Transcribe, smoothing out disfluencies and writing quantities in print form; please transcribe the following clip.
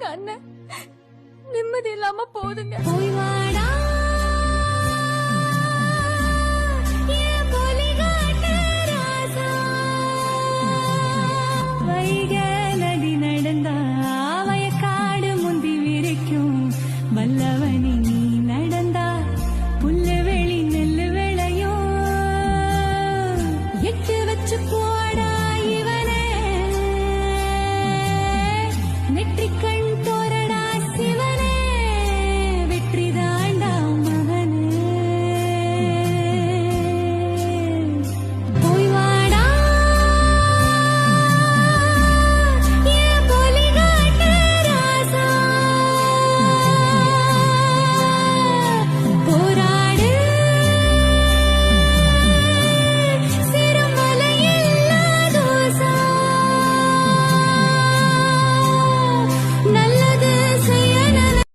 எங்க அண்ணன் நிம்மதி இல்லாம போதுங்க. நதி நடந்தா வயக்காடு முந்தி விரைக்கும் வல்லவனி நீ நடந்தா புல்லு வெளி நெல்லு விளையும் எட்டு வச்சு போடா இவனே நெற்றிக்கண்